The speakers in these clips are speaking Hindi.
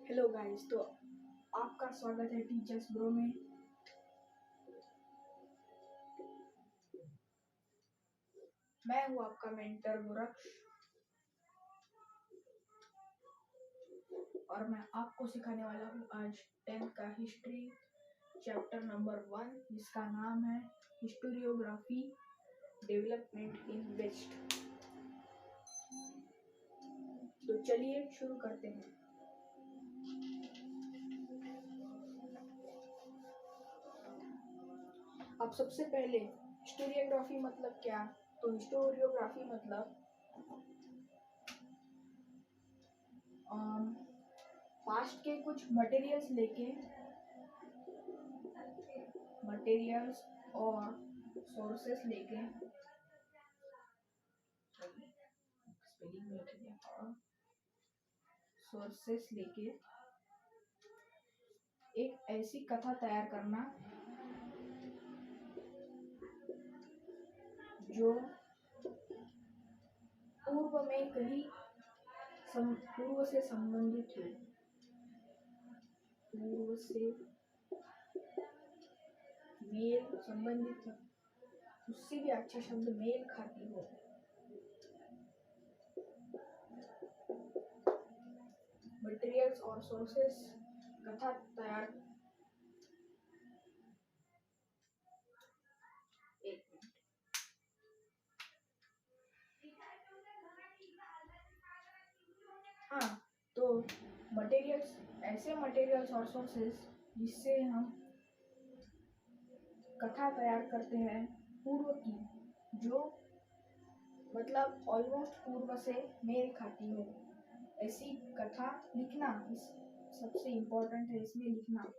हेलो गाइस, तो आपका स्वागत है टीचर्स ब्रो में। मैं हूँ आपका मेंटर गोरक्ष और मैं आपको सिखाने वाला हूँ आज 10th का हिस्ट्री चैप्टर नंबर 1, जिसका नाम है हिस्टोरियोग्राफी डेवलपमेंट इन वेस्ट। तो चलिए शुरू करते हैं। अब सबसे पहले हिस्टोरियोग्राफी मतलब क्या? तो हिस्टोरियोग्राफी मतलब पास्ट के कुछ मटेरियल्स और सोर्सेस लेके एक ऐसी कथा तैयार करना जो पूर्व से संबंधित हो, उससे भी अच्छा शब्द मेल खाती हो। मटेरियल्स और सोर्सेस कथा तैयार। एक मिनट। हाँ, तो ऐसे मटेरियल्स और सोर्सेस जिससे हम कथा तैयार करते हैं पूर्व की, जो मतलब ऑलमोस्ट पूर्व से मेल खाती हो। ऐसी कथा लिखना सबसे इम्पोर्टेंट है, इसमें लिखना।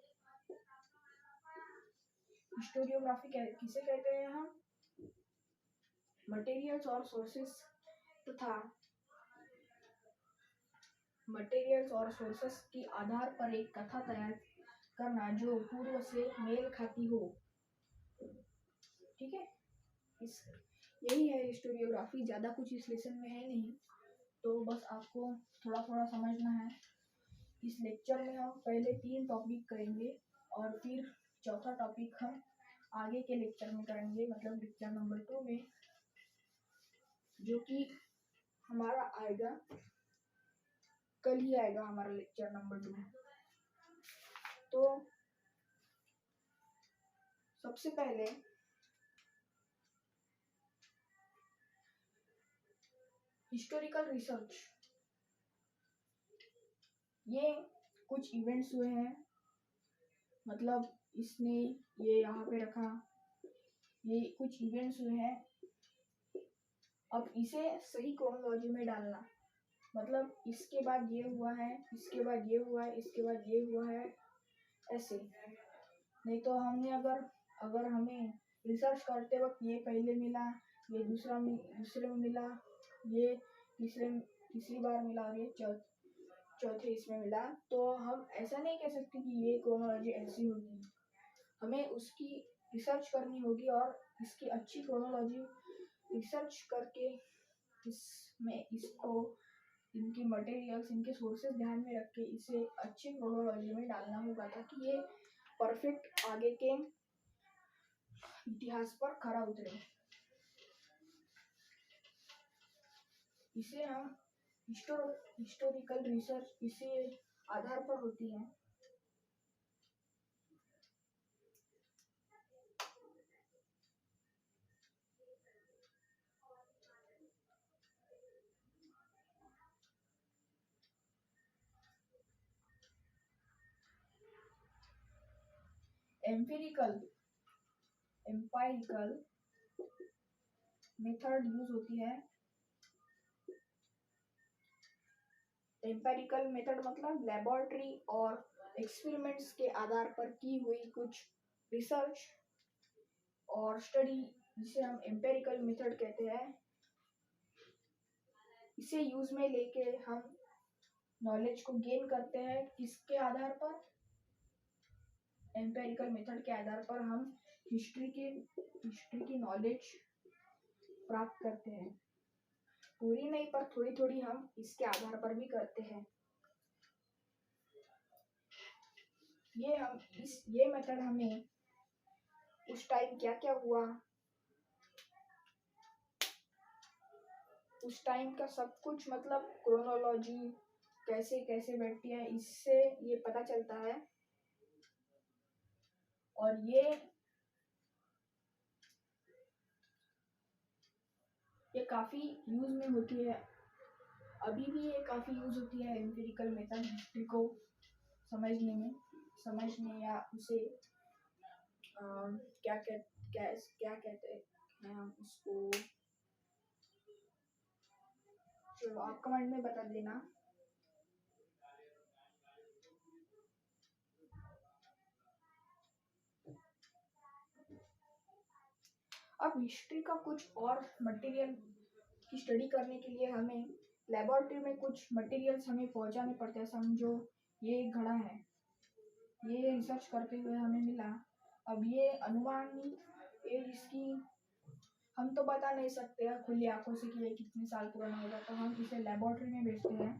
हिस्टोरियोग्राफी किसे कहते हैं हम? मटेरियल्स और सोर्सेस के आधार पर एक कथा तैयार करना जो पूर्व से मेल खाती हो। ठीक है, यही है हिस्टोरियोग्राफी। ज़्यादा कुछ इस लेसन में है नहीं, तो बस आपको थोड़ा थोड़ा समझना है। इस लेक्चर में हम पहले 3 टॉपिक करेंगे और फिर चौथा टॉपिक हम आगे के लेक्चर में करेंगे, मतलब लेक्चर नंबर 2 में, जो कि हमारा आएगा कल ही आएगा, हमारा लेक्चर नंबर 2। तो सबसे पहले हिस्टोरिकल रिसर्च, ये कुछ इवेंट्स हुए हैं, मतलब इसने ये यहाँ पे रखा, ये कुछ इवेंट्स हुए हैं। अब इसे सही क्रोनोलॉजी में डालना, मतलब इसके बाद ये हुआ है, इसके बाद ये हुआ है, इसके बाद ये हुआ है, ऐसे। नहीं तो हमने अगर हमें रिसर्च करते वक्त ये पहले मिला, ये दूसरे में मिला, ये तीसरी बार मिला और ये चौथे इसमें मिला, तो हम ऐसा नहीं कह सकते कि ये क्रोनोलॉजी ऐसी होगी। हमें उसकी रिसर्च करनी होगी और इसकी अच्छी क्रोनोलॉजी रिसर्च करके इनकी मटेरियल्स, इनके सोर्सेस ध्यान में रख के इसे अच्छी क्रोनोलॉजी में डालना होगा, ताकि ये परफेक्ट आगे के इतिहास पर खरा उतरे। इसे हम हिस्टोरिकल रिसर्च इसी आधार पर होती है। एम्पिरिकल मेथड यूज होती है। एम्पिरिकल मेथड मतलब लेबोरेटरी और एक्सपेरिमेंट्स के आधार पर की हुई कुछ रिसर्च और स्टडी, जिसे हम एम्पिरिकल मेथड कहते हैं। इसे यूज में लेके हम नॉलेज को गेन करते हैं। किसके आधार पर? एम्पिरिकल मेथड के आधार पर हम हिस्ट्री की नॉलेज प्राप्त करते हैं। पूरी नहीं, पर थोड़ी थोड़ी हम इसके आधार पर भी करते हैं। ये मेथड हमें उस टाइम क्या क्या हुआ, उस टाइम का सब कुछ, मतलब क्रोनोलॉजी कैसे कैसे बैठती है, इससे ये पता चलता है। और ये काफ़ी यूज में होती है, अभी भी ये काफ़ी यूज होती है एम्पिरिकल मेथड हिस्ट्री को समझने या उसे क्या कहते हैं हम उसको, चलो आप कमेंट में बता देना। अब हिस्ट्री का कुछ और मटेरियल की स्टडी करने के लिए हमें लेबोरेटरी में कुछ मटेरियल्स हमें पहुंचाने पड़ते हैं। समझो ये एक घड़ा है, ये रिसर्च करते हुए हमें मिला। अब ये अनुमानित एज इसकी हम तो बता नहीं सकते हैं खुली आंखों से कि ये कितने साल पुराना होगा, तो हम इसे लेबोरेटरी में भेजते हैं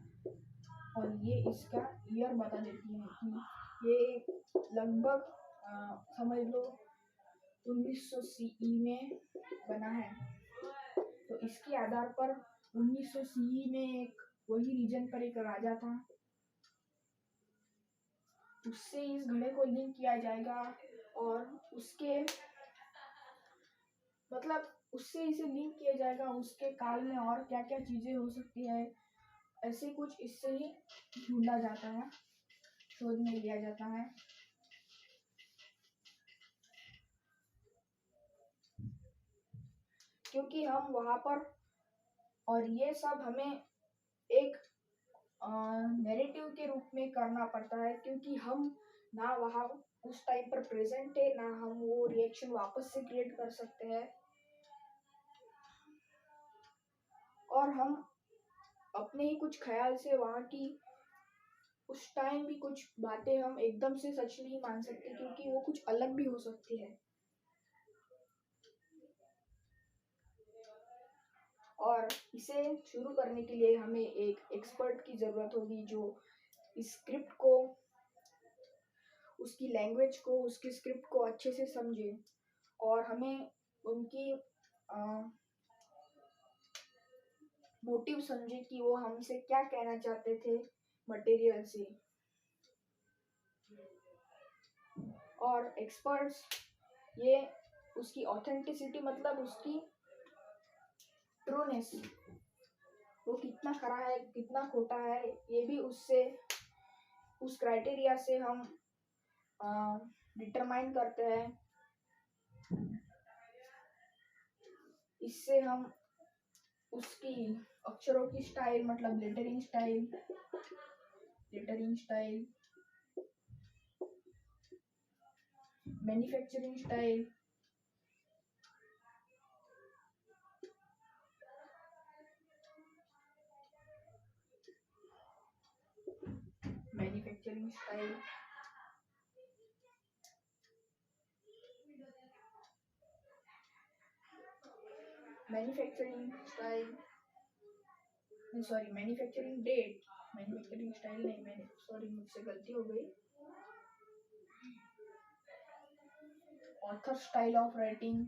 और ये इसका ईयर बता देती है कि ये लगभग समझ लो 1900 सीई में बना है। तो इसके आधार पर 1900 सीई में एक वही रीजन पर एक राजा था, उससे इस घड़े को लिंक किया जाएगा और उसके मतलब उससे इसे लिंक किया जाएगा, उसके काल में और क्या क्या चीजें हो सकती है, ऐसे कुछ इससे ही ढूंढा जाता है, शोध में लिया जाता है। क्योंकि हम वहां पर, और ये सब हमें एक नैरेटिव के रूप में करना पड़ता है, क्योंकि हम ना वहाँ उस टाइम पर प्रेजेंट है, ना हम वो रिएक्शन वापस से क्रिएट कर सकते हैं, और हम अपने ही कुछ ख्याल से वहाँ की उस टाइम भी कुछ बातें हम एकदम से सच नहीं मान सकते, क्योंकि वो कुछ अलग भी हो सकती है। और इसे शुरू करने के लिए हमें एक एक्सपर्ट की ज़रूरत होगी जो इस स्क्रिप्ट को, उसकी लैंग्वेज को, उसकी स्क्रिप्ट को अच्छे से समझे, और हमें उनकी मोटिव समझे कि वो हमसे क्या कहना चाहते थे मटेरियल से। और एक्सपर्ट्स ये उसकी ऑथेंटिसिटी, मतलब उसकी ट्रूनेस, वो कितना खरा है कितना खोटा है, ये भी उससे उस क्राइटेरिया से हम डिटरमाइन करते हैं। इससे हम उसकी अक्षरों की स्टाइल, मतलब lettering style, manufacturing style, manufacturing style, manufacturing style, sorry manufacturing date, manufacturing style नहीं, मैंने सॉरी मुझसे गलती हो गई, author style of writing,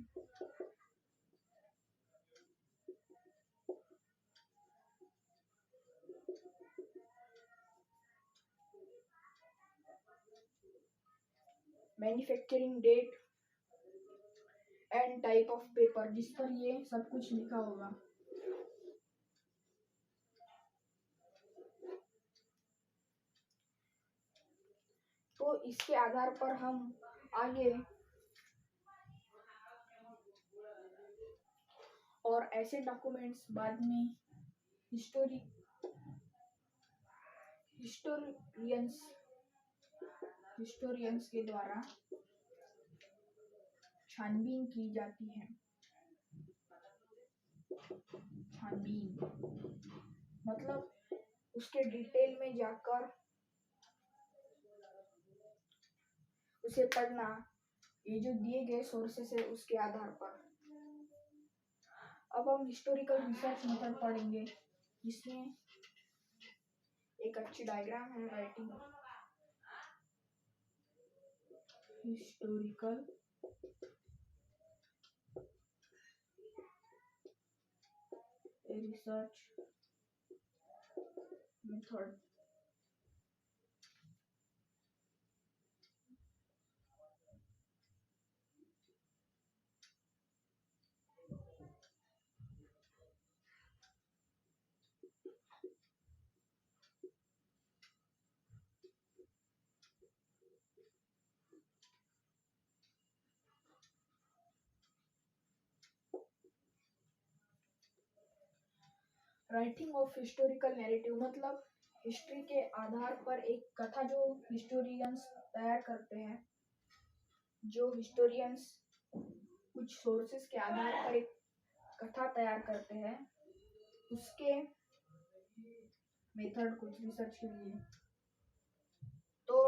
manufacturing date and type of paper, जिस पर ये सब कुछ लिखा होगा। तो इसके आधार पर हम आगे और ऐसे डॉक्यूमेंट्स बाद में हिस्टोरियंस के द्वारा छानबीन की जाती है। छानबीन मतलब उसके डिटेल में जाकर उसे पढ़ना, ये जो दिए गए सोर्सेस है उसके आधार पर। अब हम हिस्टोरिकल रिसर्च मेथड पढ़ेंगे, जिसमें एक अच्छी डायग्राम है writing, historical research method. Writing of historical narrative मतलब हिस्ट्री के आधार पर एक कथा जो हिस्टोरियंस तैयार करते हैं। जो हिस्टोरियंस कुछ सोर्सेस के आधार पर एक कथा तैयार करते हैं, उसके मेथड कुछ रिसर्च के लिए। तो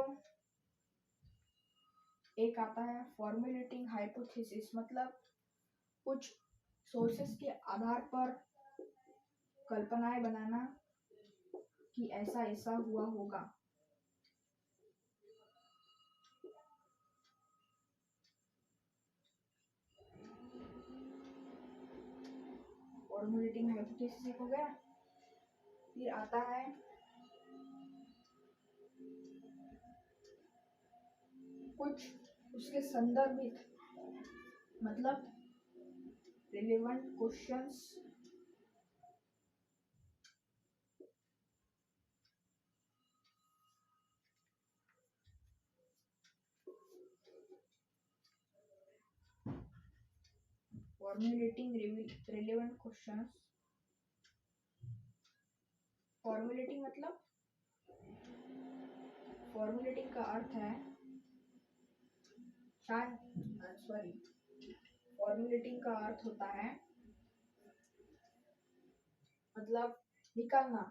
एक आता है फॉर्मुलेटिंग हाइपोथेसिस मतलब कुछ सोर्सेस के आधार पर कल्पनाएं बनाना कि ऐसा ऐसा हुआ होगा। फॉर्मुलेटिंग हाइपोथेसिस हो गया। फिर आता है कुछ उसके संदर्भित मतलब relevant questions formulating relevant questions. Formulating मतलब फॉर्मुलेटिंग का अर्थ है फॉर्मुलेटिंग का अर्थ होता है मतलब निकालना।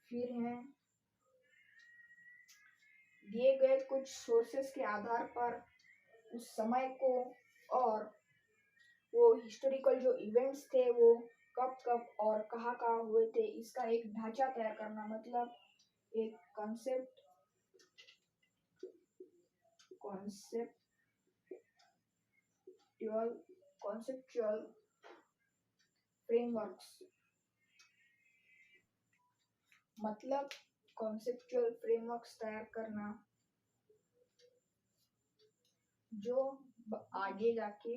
फिर है दिए गए कुछ सोर्सेस के आधार पर उस समय को और वो हिस्टोरिकल जो इवेंट्स थे वो कब कब और कहाँ कहाँ हुए थे, इसका एक ढांचा तैयार करना मतलब एक कॉन्सेप्चुअल फ्रेमवर्क्स मतलब कॉन्सेप्चुअल फ्रेमवर्क्स तैयार करना जो आगे जाके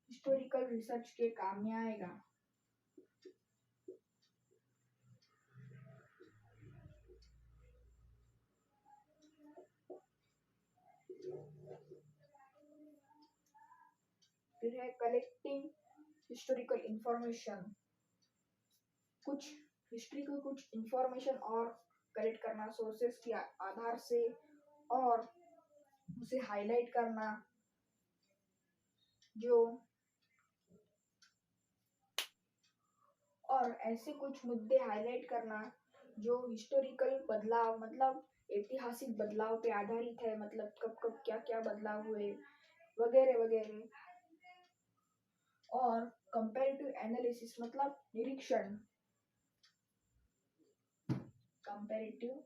हिस्टोरिकल रिसर्च के काम में आएगा। फिर है कलेक्टिंग हिस्टोरिकल इंफॉर्मेशन, कुछ हिस्ट्री को कुछ इंफॉर्मेशन और कलेक्ट करना सोर्सेस के आधार से और उसे हाईलाइट करना, जो और ऐसे कुछ मुद्दे हाईलाइट करना जो हिस्टोरिकल बदलाव मतलब ऐतिहासिक बदलाव पे आधारित है, मतलब कब कब क्या क्या बदलाव हुए वगैरह वगैरह। और कंपैरेटिव एनालिसिस मतलब निरीक्षण। कंपैरेटिव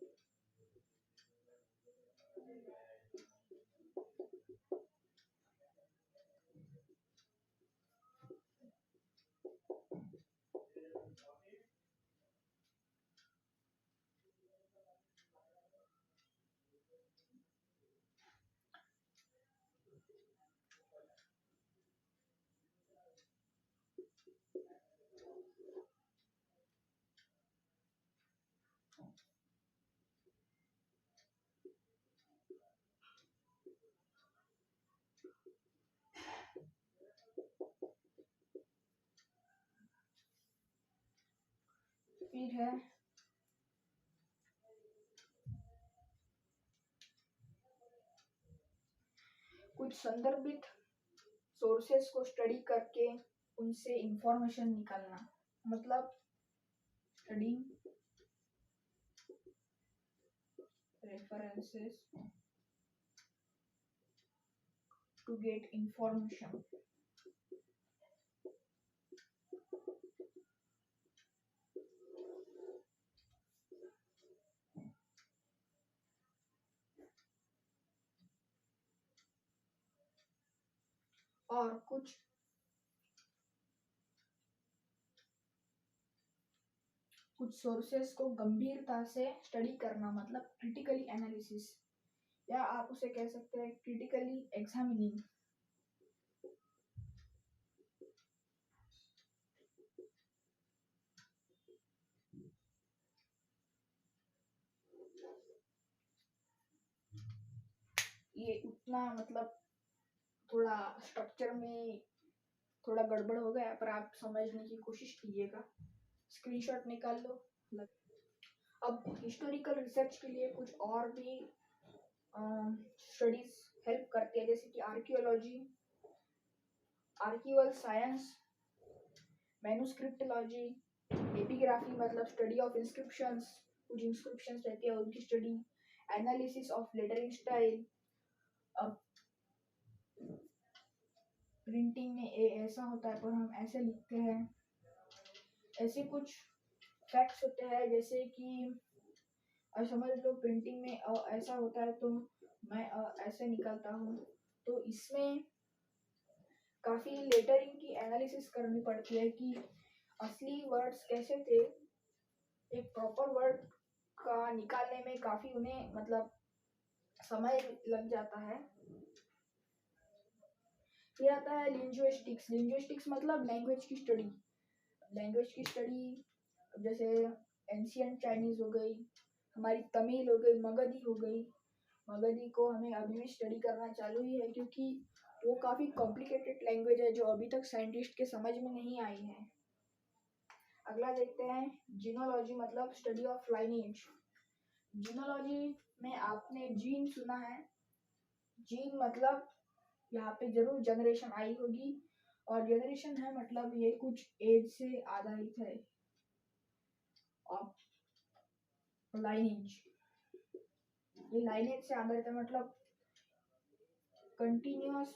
फिर है कुछ संदर्भित सोर्सेस को स्टडी करके उनसे इंफॉर्मेशन निकालना मतलब studying references to get information. और कुछ सोर्सेस को गंभीरता से स्टडी करना, मतलब क्रिटिकली एनालिसिस, या आप उसे कह सकते हैं क्रिटिकली एग्जामिनिंग। ये उतना मतलब थोड़ा स्ट्रक्चर में थोड़ा गड़बड़ हो गया, पर आप समझने की कोशिश कीजिएगा। स्क्रीनशॉट निकाल लो। अब हिस्टोरिकल रिसर्च के लिए कुछ और भी स्टडीज हेल्प करती है, जैसे कि आर्कियोलॉजी, आर्किवल साइंस, मैन्युस्क्रिप्टोलॉजी, एपिग्राफी मतलब स्टडी ऑफ इंस्क्रिप्शंस, कुछ इंस्क्रिप्शंस रहती है उनकी study, analysis of lettering style. अब प्रिंटिंग में ऐसा होता है पर हम ऐसे लिखते हैं, ऐसे कुछ फैक्ट्स होते हैं, जैसे कि समझ लो प्रिंटिंग में ऐसा होता है तो मैं ऐसे निकालता हूँ, तो इसमें काफी लेटरिंग की एनालिसिस करनी पड़ती है कि असली वर्ड्स कैसे थे, एक प्रॉपर वर्ड का निकालने में काफी उन्हें मतलब समय लग जाता है। फिर आता है लिंग्विस्टिक्स। लिंग्विस्टिक्स मतलब लैंग्वेज की स्टडी। लैंग्वेज की स्टडी जैसे एंशियंट चाइनीज हो गई, हमारी तमिल हो गई, मगधी हो गई। मगधी को हमें अभी भी स्टडी करना चालू ही है, क्योंकि वो काफ़ी कॉम्प्लिकेटेड लैंग्वेज है जो अभी तक साइंटिस्ट के समझ में नहीं आई है। अगला देखते हैं जीनोलॉजी, मतलब स्टडी ऑफ लाइनेज। जीनोलॉजी में आपने जीन सुना है। जीन मतलब यहाँ पे जरूर जनरेशन आई होगी, और जनरेशन है मतलब ये कुछ एज से आधारित है। और लाइनेज, ये लाइनेज से आधारित है, मतलब कंटिन्यूअस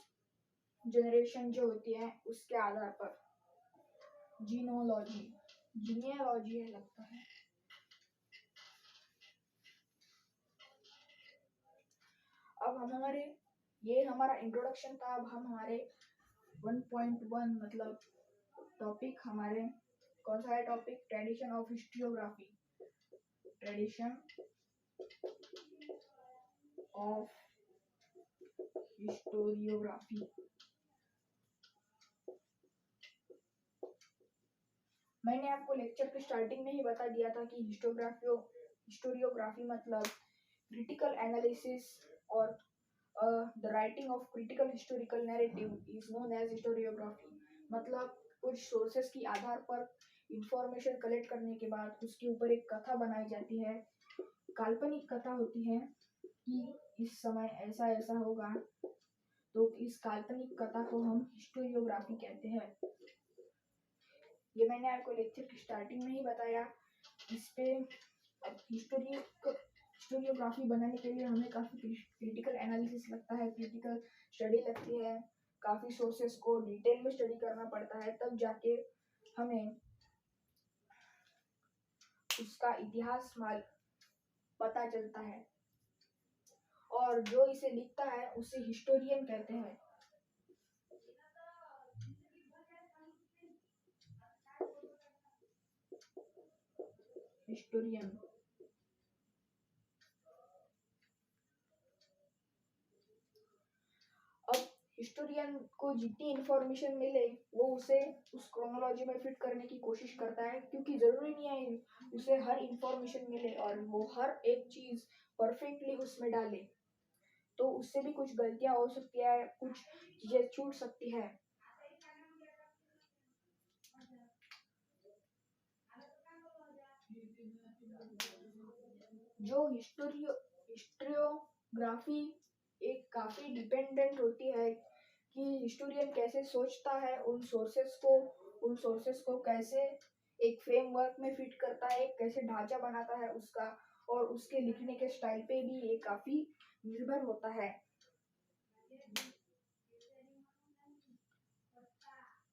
जनरेशन जो होती है उसके आधार पर। जीनोलॉजी, जीनियोलॉजी है लगता है। अब ये हमारा इंट्रोडक्शन था। अब हम हमारे 1.1 मतलब टॉपिक हमारे कौन सा है topic, tradition of historiography. Tradition of historiography. मैंने आपको लेक्चर के स्टार्टिंग में ही बता दिया था कि हिस्टोरियोग्राफी मतलब क्रिटिकल एनालिसिस और the writing of critical historical narrative is known as historiography. मतलब कुछ सोर्सेस की आधार पर इंफॉर्मेशन कलेक्ट करने के बाद उसके ऊपर एक कथा बनाई जाती है, काल्पनिक कथा होती है कि इस समय ऐसा ऐसा होगा, तो इस काल्पनिक कथा को हम हिस्टोरियोग्राफी कहते हैं। ये मैंने आपको लेक्चर की स्टार्टिंग में ही बताया। इस पे हिस्टोरियोग्राफी बनाने के लिए हमें काफ़ी क्रिटिकल एनालिसिस लगता है, क्रिटिकल स्टडी लगती है, काफ़ी सोर्सेस को डिटेल में स्टडी करना पड़ता है, तब जाके हमें उसका इतिहास पता चलता है। और जो इसे लिखता है उसे हिस्टोरियन कहते हैं। हिस्टोरियन। अब हिस्टोरियन को जितनी इंफॉर्मेशन मिले वो उसे उस क्रोनोलॉजी में फिट करने की कोशिश करता है, क्योंकि जरूरी नहीं है उसे हर इंफॉर्मेशन मिले और वो हर एक चीज परफेक्टली उसमें डाले, तो उससे भी कुछ गलतियां हो सकती है, कुछ चीजें छूट सकती है। जो हिस्टोरियोग्राफी एक काफी डिपेंडेंट होती है कि हिस्टोरियन कैसे सोचता है, उन सोर्सेस को कैसे एक फ्रेमवर्क में फिट करता है, कैसे ढांचा बनाता है उसका, और उसके लिखने के स्टाइल पे भी ये काफी निर्भर होता है।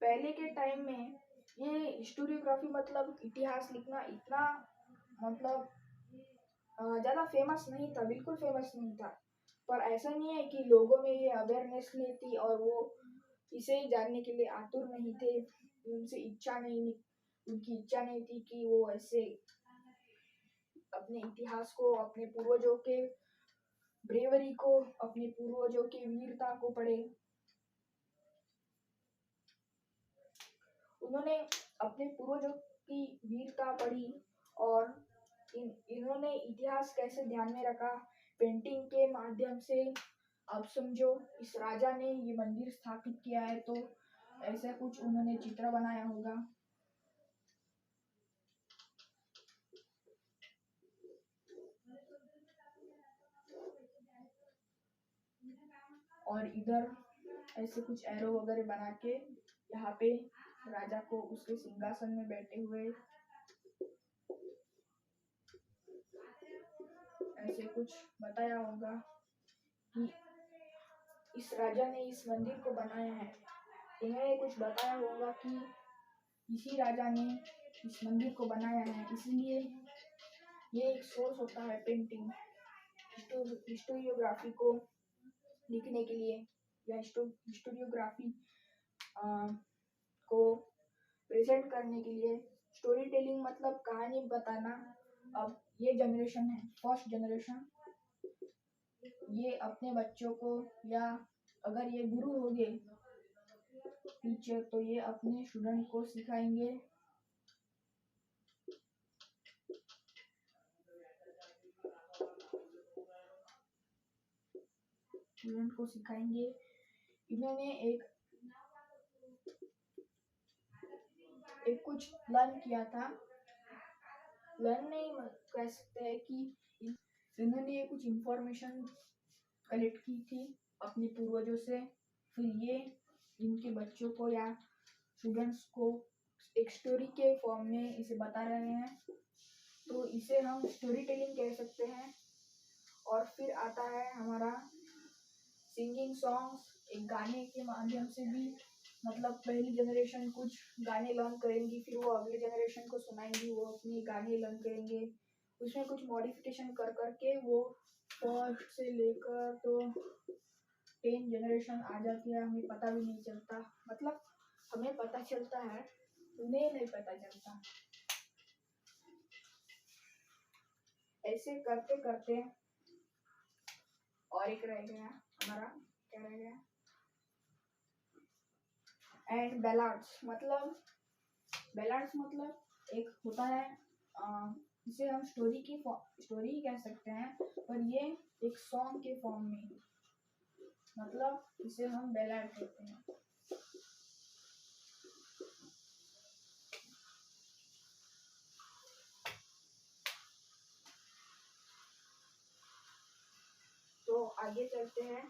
पहले के टाइम में ये हिस्टोरियोग्राफी मतलब इतिहास लिखना इतना मतलब ज़्यादा फेमस नहीं था, बिल्कुल फेमस नहीं था। पर ऐसा नहीं है कि लोगों में ये अवेयरनेस नहीं थी और वो इसे जानने के लिए आतुर नहीं थे। उनकी इच्छा नहीं थी कि वो ऐसे अपने इतिहास को, अपने पूर्वजों के ब्रेवरी को, अपने पूर्वजों की वीरता को पढ़े। उन्होंने अपने पूर्वजों की वीरता पढ़ी और इन्होंने इतिहास कैसे ध्यान में रखा पेंटिंग के माध्यम से। अब समझो इस राजा ने ये मंदिर स्थापित किया है तो ऐसा कुछ उन्होंने चित्र बनाया होगा। और इधर ऐसे कुछ एरो वगैरह बना के यहाँ पे राजा को उसके सिंहासन में बैठे हुए ऐसे कुछ बताया होगा कि इस राजा ने इस मंदिर को बनाया है। इन्हें कुछ बताया होगा कि इसी राजा ने इस मंदिर को बनाया है, इसलिए ये एक सोर्स होता है पेंटिंग हिस्टोरियोग्राफी को लिखने के लिए या हिस्टोरियोग्राफी को प्रेजेंट करने के लिए। स्टोरी टेलिंग मतलब कहानी बताना। अब ये जनरेशन है, फर्स्ट जनरेशन, ये अपने बच्चों को या अगर ये गुरु हो गए टीचर तो ये अपने स्टूडेंट को सिखाएंगे। इन्होंने एक कुछ लर्न किया था, लर्न नहीं कह सकते हैं कि इन्होंने कुछ इंफॉर्मेशन कलेक्ट की थी अपने पूर्वजों से, फिर ये इनके बच्चों को या स्टूडेंट्स को एक स्टोरी के फॉर्म में इसे बता रहे हैं, तो इसे हम स्टोरी टेलिंग कह सकते हैं। और फिर आता है हमारा सिंगिंग सॉन्ग्स, एक गाने के माध्यम से भी, मतलब पहली जनरेशन कुछ गाने लर्न करेंगी, फिर वो अगले जनरेशन को सुनाएंगी, वो अपने गाने लर्न करेंगे, उसमें कुछ मॉडिफिकेशन कर करके वो फर्स्ट से लेकर तो 10 जनरेशन आ जाती है, हमें पता भी नहीं चलता। मतलब हमें पता चलता है, उन्हें नहीं पता चलता। ऐसे करते करते और एक रह गया हमारा, क्या रह गया, एंड बैलाड्स मतलब एक होता है, इसे हम स्टोरी कह सकते हैं, पर ये एक सॉन्ग के फॉर्म में, मतलब इसे हम बैलाड कहते हैं। तो आगे चलते हैं।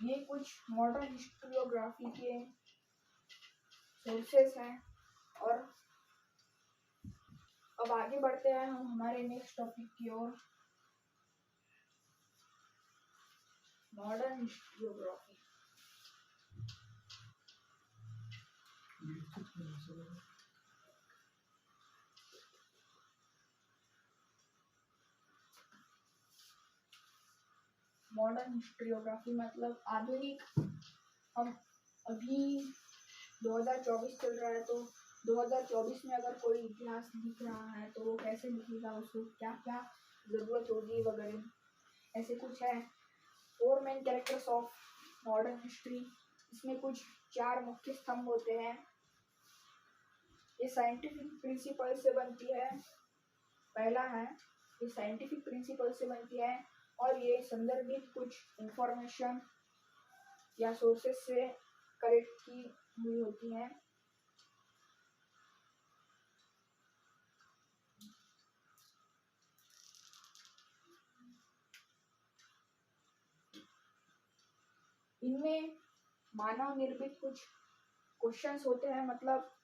ये कुछ मॉडर्न हिस्टोरियोग्राफी के सोर्सेस हैं। और अब आगे बढ़ते हैं हम हमारे नेक्स्ट टॉपिक की ओर, मॉडर्न हिस्टोरियोग्राफी। मॉडर्न हिस्टोरियोग्राफी मतलब आधुनिक। हम अभी 2024 चल रहा है, तो 2024 में अगर कोई इतिहास लिख रहा है तो वो कैसे लिखेगा, उसको क्या क्या जरूरत होगी वगैरह, ऐसे कुछ है। 4 main characters of modern history, इसमें कुछ 4 मुख्य स्तंभ होते हैं। ये साइंटिफिक प्रिंसिपल से बनती है, पहला है ये साइंटिफिक प्रिंसिपल से बनती है, और ये संदर्भित कुछ इंफॉर्मेशन या सोर्सेस से कलेक्ट की हुई होती है। इनमें मानव निर्मित कुछ क्वेश्चंस होते हैं, मतलब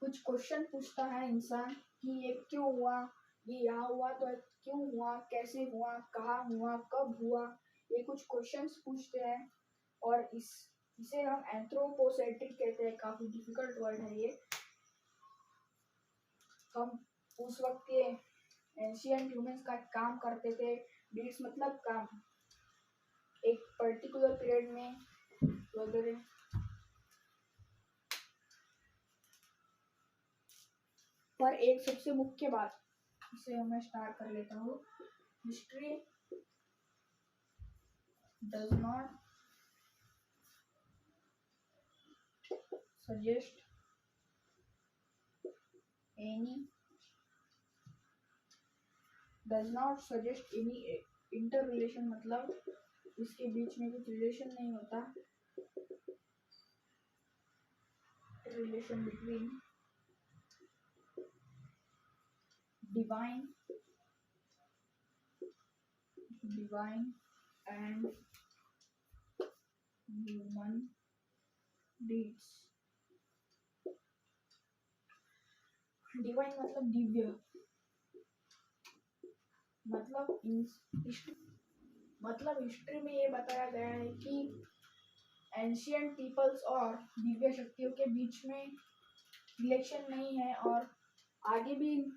कुछ क्वेश्चन पूछता है इंसान कि ये क्यों हुआ, ये यहाँ हुआ तो क्यों हुआ, कैसे हुआ, कहाँ हुआ, कब हुआ, ये कुछ क्वेश्चंस पूछते हैं। और इसे हम एंथ्रोपोसेंट्रिक कहते हैं, काफी डिफिकल्ट वर्ड है ये। हम उस वक्त के एंशिएंट ह्यूमंस का काम करते थे, डीड्स मतलब काम, एक पर्टिकुलर पीरियड में वगैरह। पर एक सबसे मुख्य बात, इसे मैं स्टार्ट कर लेता हूँ। History does not suggest any inter relation, मतलब इसके बीच में कुछ रिलेशन नहीं होता, relation between divine and human deeds. Divine मतलब दिव्य, मतलब हिस्ट्री में ये बताया गया है कि एंशिएंट पीपल्स और दिव्य शक्तियों के बीच में रिलेशन नहीं है, और आगे भी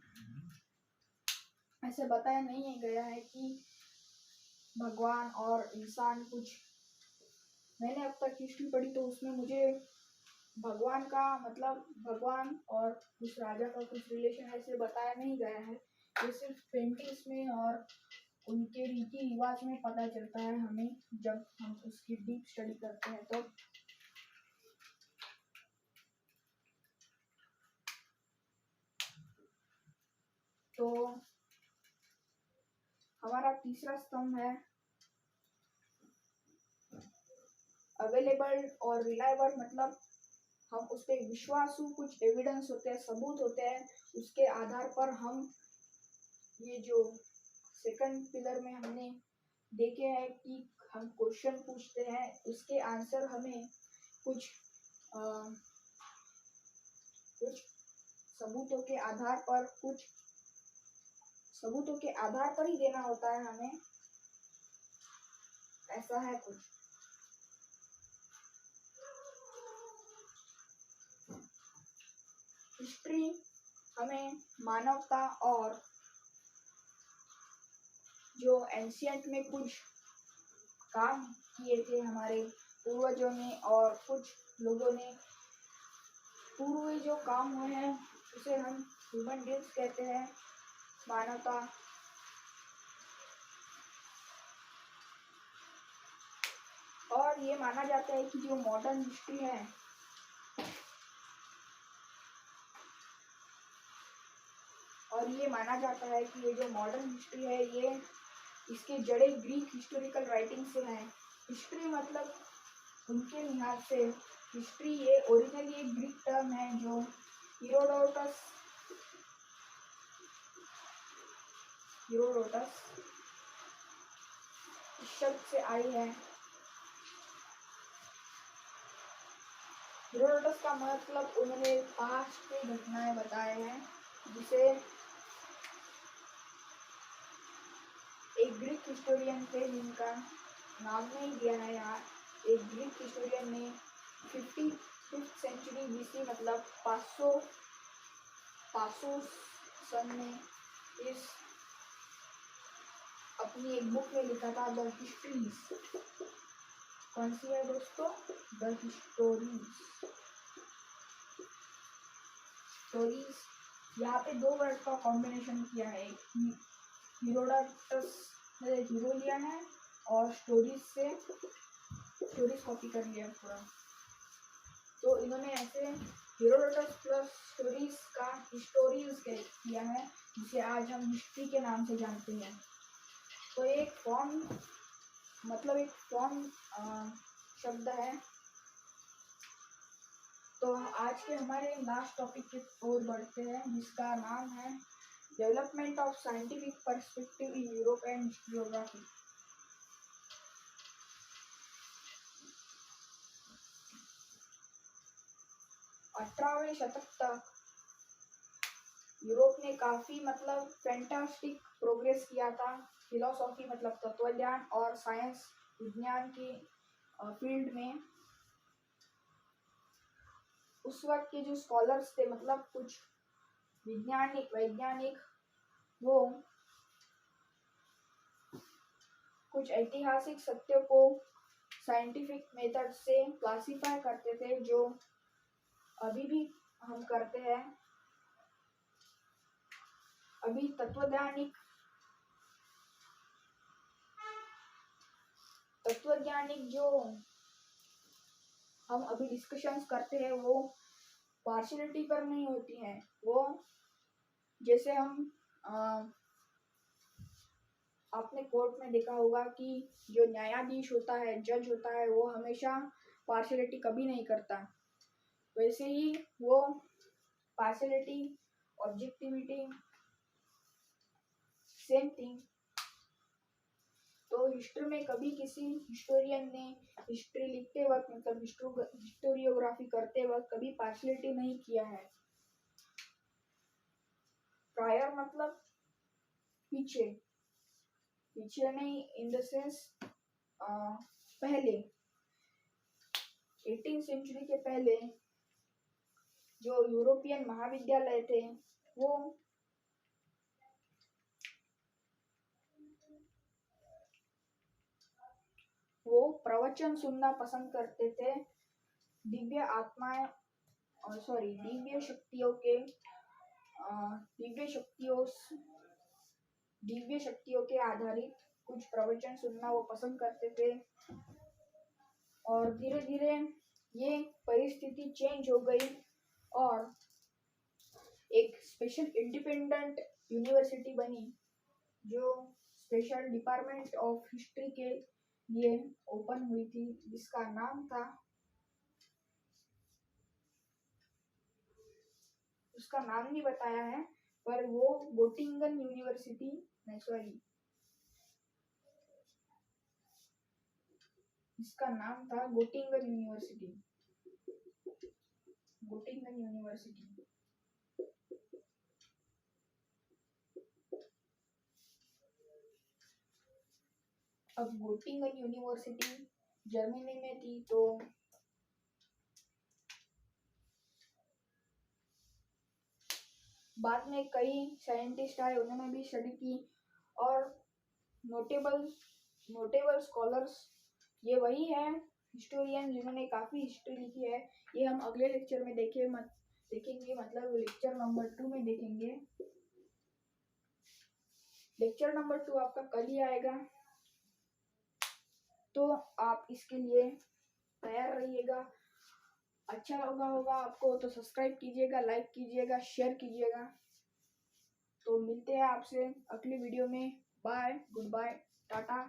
ऐसे बताया नहीं गया है कि भगवान और इंसान कुछ। मैंने अब तक हिस्ट्री पढ़ी तो उसमें मुझे भगवान का मतलब भगवान और कुछ राजा का कुछ रिलेशन ऐसे बताया नहीं गया है। ये सिर्फ पेंटिंग्स में और उनके रीति रिवाज में पता चलता है हमें, जब हम उसकी डीप स्टडी करते हैं। तो हमारा तीसरा स्तंभ है अवेलेबल और रिलायबल, मतलब हम उस पर विश्वासु कुछ एविडेंस होते हैं, सबूत होते हैं, उसके आधार पर हम ये जो सेकंड पिलर में हमने देखे हैं कि हम क्वेश्चन पूछते हैं, उसके आंसर हमें कुछ सबूतों के आधार पर ही देना होता है हमें, ऐसा है कुछ। हिस्ट्री हमें मानवता और जो एंशिएंट में कुछ काम किए थे हमारे पूर्वजों ने और कुछ लोगों ने, पूर्व जो काम हुए हैं उसे हम ह्यूमन डीड्स कहते हैं, मानवता। और ये माना जाता है कि जो मॉडर्न हिस्ट्री है ये जो मॉडर्न हिस्ट्री है ये इसके जड़े ग्रीक हिस्टोरिकल राइटिंग से हैं। हिस्ट्री मतलब उनके लिहाज से हिस्ट्री ये ओरिजिनली एक ग्रीक टर्म है जो हीरोडोटस शब्द से आई है। हीरोडोटस का मतलब उन्होंने पास्ट की घटनाएं बताए हैं, जिसे एक ग्रीक हिस्टोरियन थे जिनका नाम नहीं दिया है यहाँ। एक ग्रीक हिस्टोरियन ने 55th सेंचुरी बीसी मतलब 500 सन में इस अपनी एक बुक में लिखा था, द हिस्ट्रीज। कौन सी है दोस्तों? The stories. यहाँ पे दो वर्ड का कॉम्बिनेशन किया है, हीरोडोटस ने हीरो लिया है और स्टोरीज कॉपी कर लिया पूरा। तो इन्होंने ऐसे हीरोडोटस प्लस स्टोरीज का हिस्टोरीज किया है, जिसे आज हम हिस्ट्री के नाम से जानते हैं। तो एक फॉर्म शब्द है। तो आज के हमारे लास्ट टॉपिक की ओर बढ़ते हैं, जिसका नाम है development of scientific perspective in Europe and geography. अठारहवें शतक तक यूरोप ने काफी फैंटास्टिक प्रोग्रेस किया था फिलोसॉफी मतलब तत्वज्ञान और साइंस विज्ञान की फील्ड में। उस वक्त के जो स्कॉलर्स थे मतलब कुछ वैज्ञानिक वो कुछ ऐतिहासिक सत्यों को साइंटिफिक मेथड से क्लासिफाई करते थे, जो अभी भी हम करते हैं। अभी तत्वज्ञानिक जो हम अभी डिस्कशंस करते हैं वो पार्शियलिटी पर नहीं होती हैं। वो जैसे हम आपने कोर्ट में देखा होगा कि जो न्यायाधीश होता है, जज होता है, वो हमेशा पार्शियलिटी कभी नहीं करता। वैसे ही वो पार्शियलिटी, ऑब्जेक्टिविटी, सेम थिंग। तो हिस्ट्री में कभी किसी हिस्टोरियन ने हिस्ट्री लिखते वक्त, मतलब हिस्टोरियोग्राफी करते वक्त कभी पार्शियलिटी नहीं किया है। प्रायर मतलब पीछे नहीं, इन द सेंस पहले 18वीं सेंचुरी के पहले जो यूरोपियन महाविद्यालय थे वो प्रवचन सुनना पसंद करते थे। दिव्य शक्तियों के आधारित कुछ प्रवचन सुनना वो पसंद करते थे। और धीरे धीरे ये परिस्थिति चेंज हो गई और एक स्पेशल इंडिपेंडेंट यूनिवर्सिटी बनी, जो स्पेशल डिपार्टमेंट ऑफ हिस्ट्री के लिए ओपन हुई थी, जिसका नाम था, उसका नाम नहीं बताया है, पर वो गोटिंगन यूनिवर्सिटी, इसका नाम था गोटिंगन यूनिवर्सिटी। अब गोटिंगन यूनिवर्सिटी जर्मनी में थी, तो बाद में कई साइंटिस्ट आए, उन्होंने भी स्टडी की और नोटेबल स्कॉलर्स ये वही है हिस्टोरियन जिन्होंने काफी हिस्ट्री लिखी है। ये हम अगले लेक्चर में देखेंगे, मतलब लेक्चर नंबर 2 में देखेंगे। लेक्चर नंबर 2 आपका कल ही आएगा, तो आप इसके लिए तैयार रहिएगा। अच्छा लगा होगा आपको तो सब्सक्राइब कीजिएगा, लाइक कीजिएगा, शेयर कीजिएगा। तो मिलते हैं आपसे अगली वीडियो में। Bye, good bye, Tata.